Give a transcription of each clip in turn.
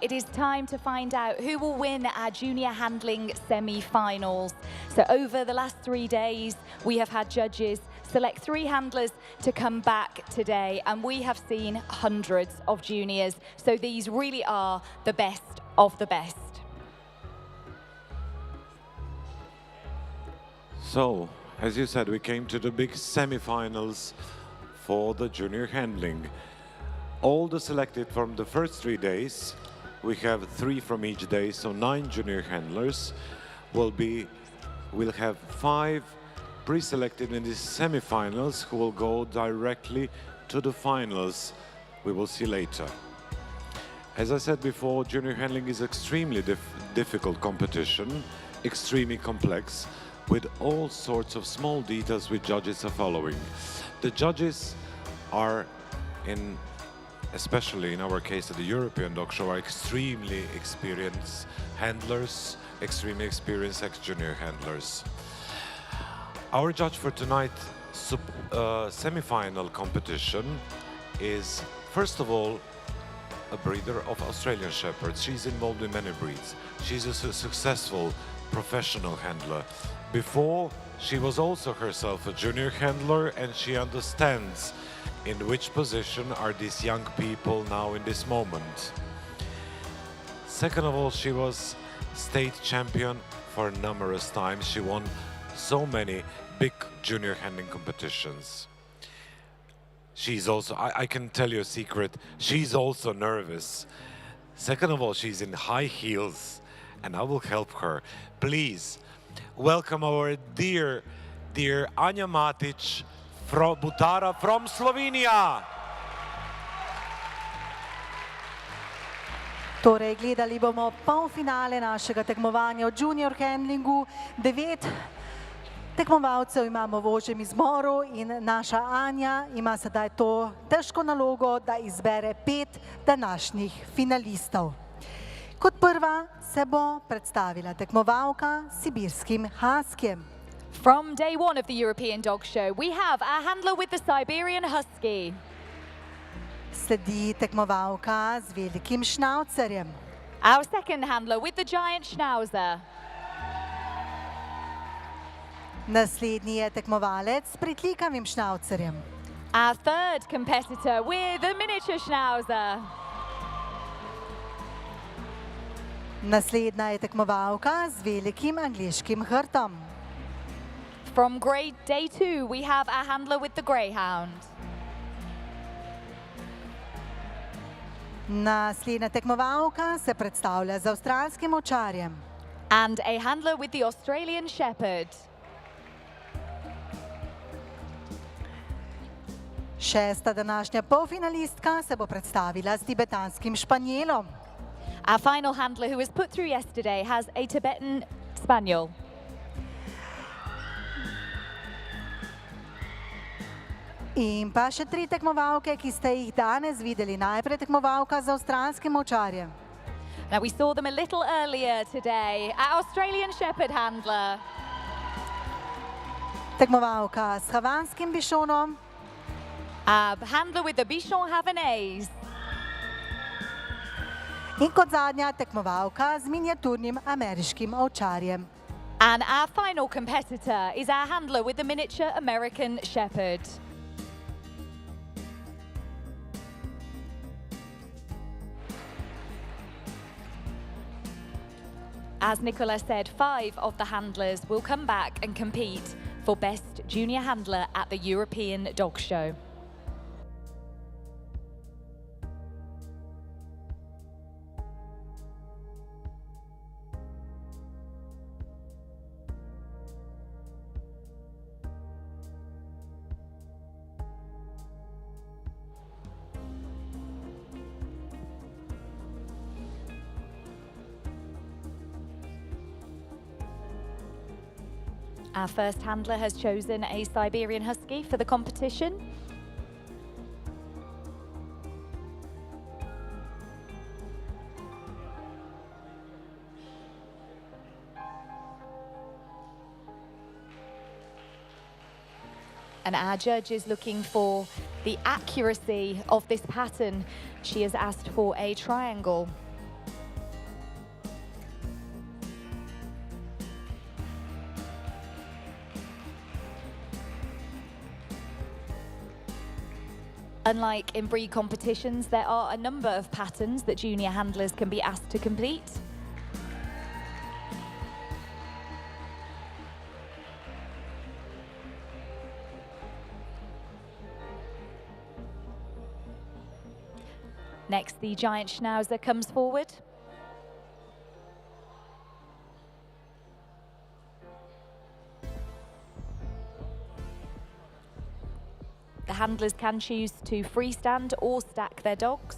it is time to find out who will win our junior handling semi-finals. So over the last 3 days, we have had judges select 3 handlers to come back today, and we have seen hundreds of juniors. So these really are the best of the best. So, as you said, we came to the big semi-finals for the junior handling. All the selected from the first 3 days, we have 3 from each day, so 9 junior handlers we'll have 5 pre-selected in the semi-finals who will go directly to the finals. We will see later. As I said before, junior handling is extremely difficult competition, extremely complex, with all sorts of small details which judges are following. The judges are, especially in our case at the European Dog Show, are extremely experienced handlers, extremely experienced ex-junior handlers. Our judge for tonight's semi-final competition is, first of all, a breeder of Australian Shepherds. She's involved in many breeds. She's a successful professional handler. Before, she was also herself a junior handler, and she understands in which position are these young people now in this moment. Second of all, she was state champion for numerous times. She won so many big junior handling competitions. She's also, I can tell you a secret, she's also nervous. Second of all, she's in high heels, and I will help her. Please, welcome our dear Anja Matic from Butara from Slovenia. Torej, gledali bomo polfinale našega tekmovanja v junior handlingu. 9 tekmovalcev imamo v ožjem izboru in naša Anja ima sedaj to težko nalogo, da izbere 5 današnjih finalistov. Kot prva se bo predstavila tekmovalka s sibirskim haskijem. From day 1 of the European Dog Show, we have our handler with the Siberian Husky. Sledi tekmovalka z velikim šnaucerjem. Our second handler with the giant Schnauzer. Naslednji je tekmovalec s pritlikavim šnaucerjem. Our third competitor with the miniature Schnauzer. Naslednja je tekmovalka z velikim angleškim hrtom. From grade day 2, we have our handler with the Greyhound. Naslednja tekmovalka se predstavlja z avstralskim ovčarjem. And a handler with the Australian Shepherd. Šesta današnja polfinalistka se bo predstavila z tibetanskim španjelom. Our final handler, who was put through yesterday, has a Tibetan Spaniel. In pa še 3 tekmovalke, ki ste jih danes videli. Najprej tekmovalka z avstralskim ovčarjem. Now, we saw them a little earlier today. Our Australian Shepherd handler. Tekmovalka s havanskim bišonom. Our handler with the Bichon Havanese. In kot zadnja tekmovalka z miniaturnim ameriškim ovčarjem. And our final competitor is our handler with the miniature American Shepherd. As Nicola said, 5 of the handlers will come back and compete for Best Junior Handler at the European Dog Show. Our first handler has chosen a Siberian Husky for the competition. And our judge is looking for the accuracy of this pattern. She has asked for a triangle. Unlike in breed competitions, there are a number of patterns that junior handlers can be asked to complete. Next, the giant Schnauzer comes forward. The handlers can choose to freestand or stack their dogs.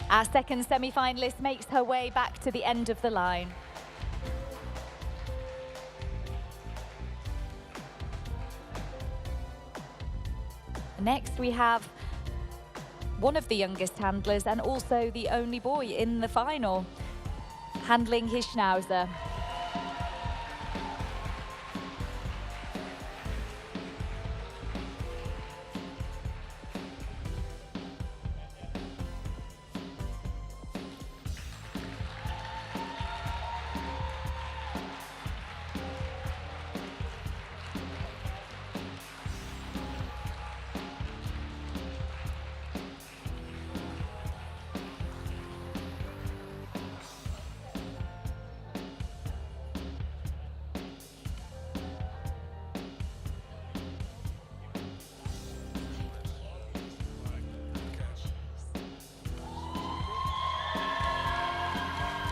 Our second semi-finalist makes her way back to the end of the line. Next, we have one of the youngest handlers and also the only boy in the final, handling his Schnauzer.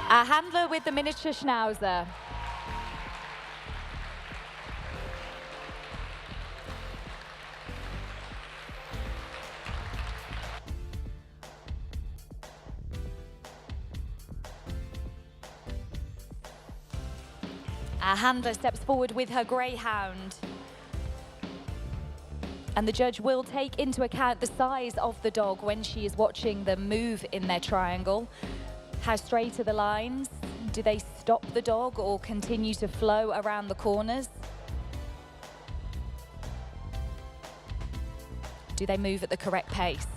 Our handler with the miniature Schnauzer. Our handler steps forward with her greyhound. And the judge will take into account the size of the dog when she is watching them move in their triangle. How straight are the lines? Do they stop the dog or continue to flow around the corners? Do they move at the correct pace?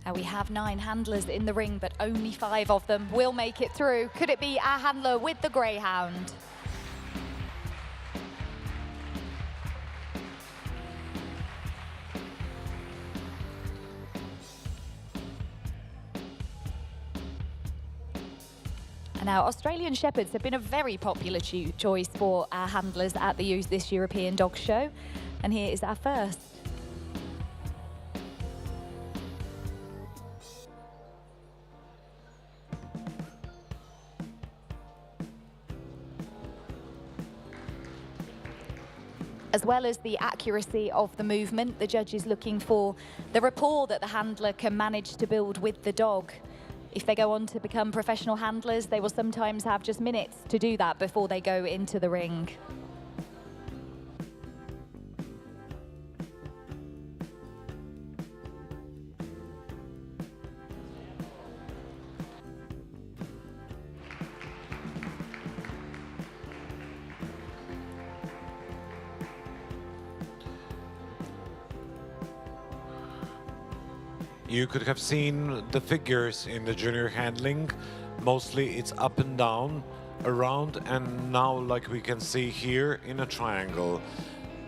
Now we have 9 handlers in the ring, but only 5 of them will make it through. Could it be our handler with the greyhound? Now, Australian Shepherds have been a very popular choice for our handlers at this European Dog Show. And here is our first. As well as the accuracy of the movement, the judge is looking for the rapport that the handler can manage to build with the dog. If they go on to become professional handlers, they will sometimes have just minutes to do that before they go into the ring. You could have seen the figures in the junior handling. Mostly it's up and down, around, and now, like we can see here, in a triangle.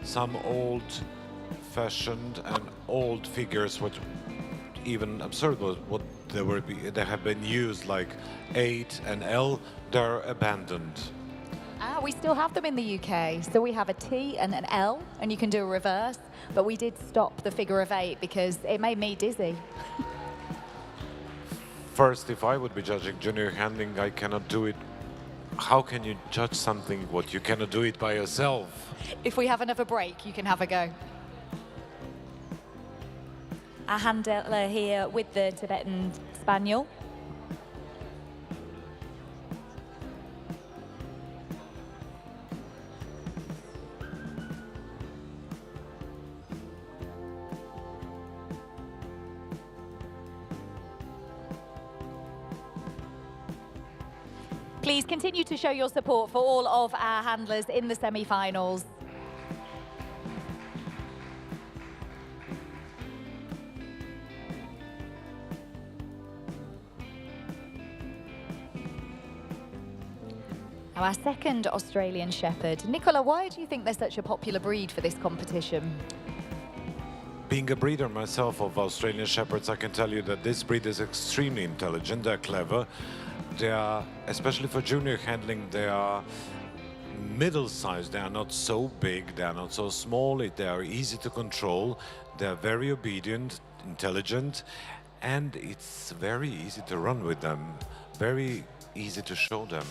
Some old-fashioned and old figures, which even absurd was what they have been used, like 8 and L, they're abandoned. We still have them in the UK. So we have a T and an L, and you can do a reverse. But we did stop the figure of 8 because it made me dizzy. First, if I would be judging junior handling, I cannot do it how can you judge something what you cannot do it by yourself? If we have another break, you can have a go. Our handler here with the Tibetan Spaniel. Please continue to show your support for all of our handlers in the semi-finals. Now our second Australian Shepherd. Nicola, why do you think they're such a popular breed for this competition? Being a breeder myself of Australian Shepherds, I can tell you that this breed is extremely intelligent, they're clever. They are, especially for junior handling, they are middle-sized. They are not so big, they are not so small, they are easy to control, they are very obedient, intelligent, and it's very easy to run with them, very easy to show them,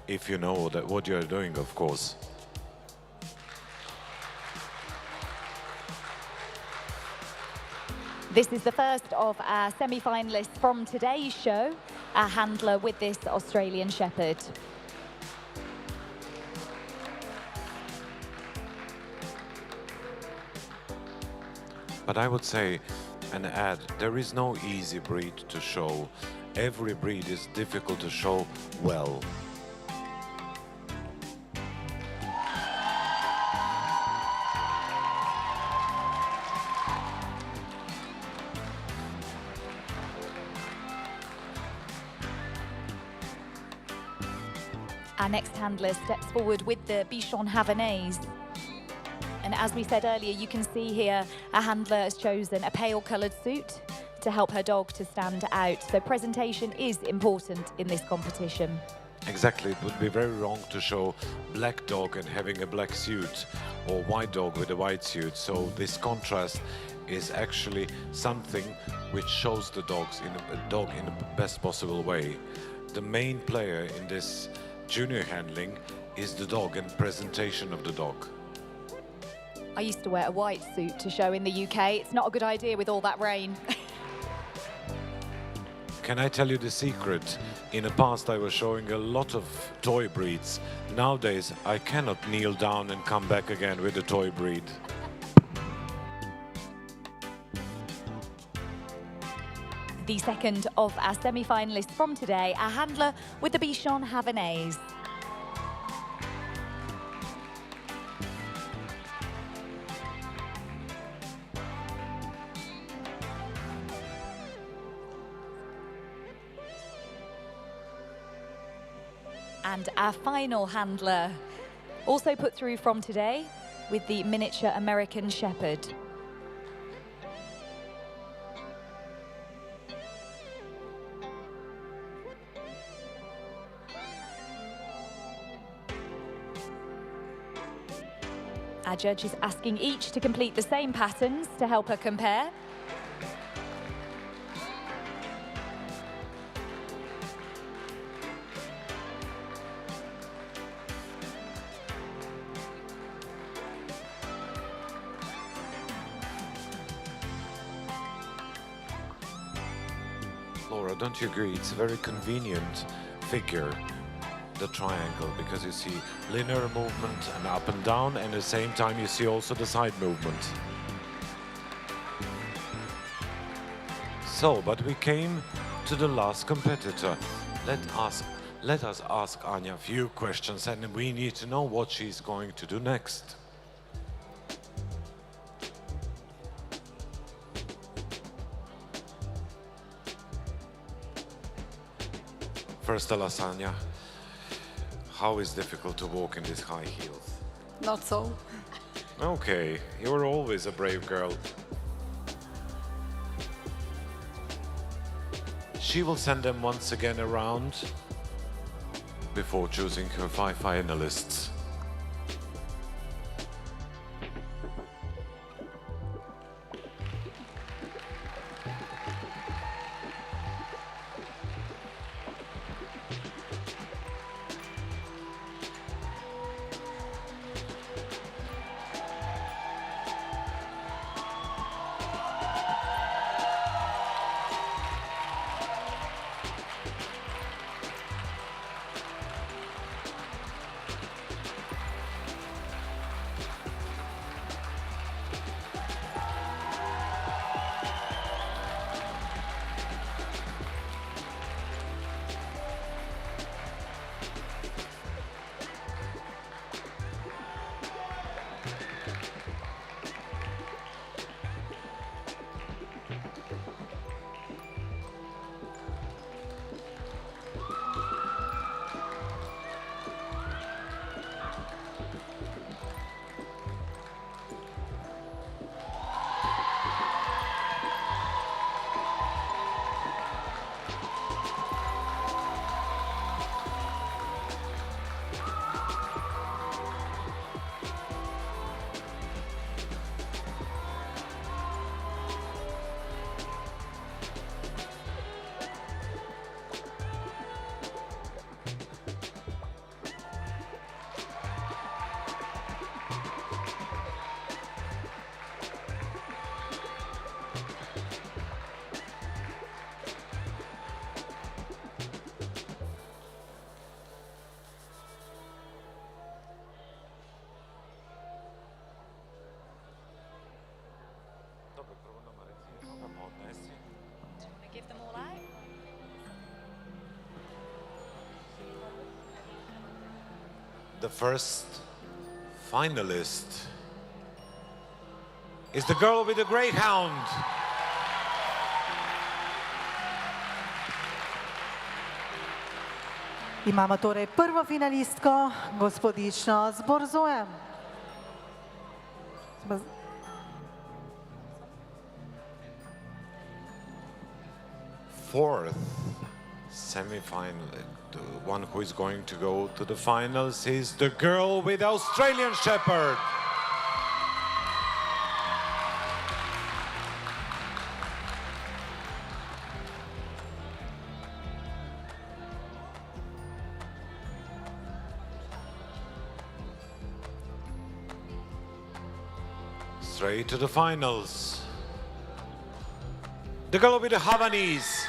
if you know that what you are doing, of course. This is the first of our semi-finalists from today's show, our handler with this Australian Shepherd. But I would say and add, there is no easy breed to show. Every breed is difficult to show well. Our next handler steps forward with the Bichon Havanese. And as we said earlier, you can see here our handler has chosen a pale coloured suit to help her dog to stand out. So presentation is important in this competition. Exactly, it would be very wrong to show black dog and having a black suit or white dog with a white suit. So this contrast is actually something which shows the dog in the best possible way. The main player in this junior handling is the dog and presentation of the dog. I used to wear a white suit to show in the UK. It's not a good idea with all that rain. Can I tell you the secret? In the past I was showing a lot of toy breeds. Nowadays I cannot kneel down and come back again with a toy breed. The second of our semi-finalists from today, our handler with the Bichon Havanese. And our final handler, also put through from today, with the miniature American Shepherd. Our judge is asking each to complete the same patterns to help her compare. Laura, don't you agree? It's a very convenient figure, the triangle, because you see linear movement and up and down, and at the same time you see also the side movement. So, but we came to the last competitor. Let us ask Anya a few questions, and we need to know what she's going to do next. First, tell us, Anya, how is it difficult to walk in these high heels? Not so. Okay, you're always a brave girl. She will send them once again around before choosing her 5 finalists. The first finalist is the girl with the greyhound. Imamo torej prvo finalistko, gospodično z Borzojem. Fourth semi-final, the one who is going to go to the finals is the girl with the Australian Shepherd. Straight to the finals. The girl with the Havanese.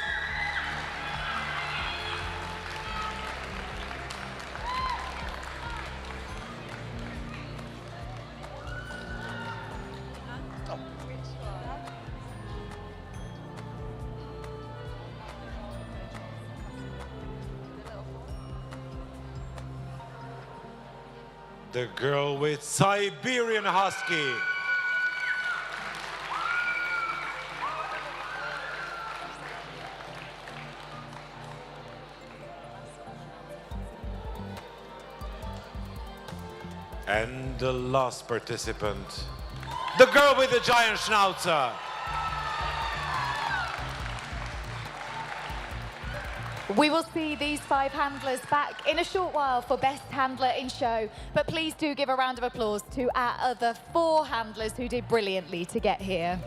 The girl with Siberian Husky. And the last participant, the girl with the giant schnauzer. We will see these 5 handlers back in a short while for Best Handler in Show, but please do give a round of applause to our other 4 handlers who did brilliantly to get here.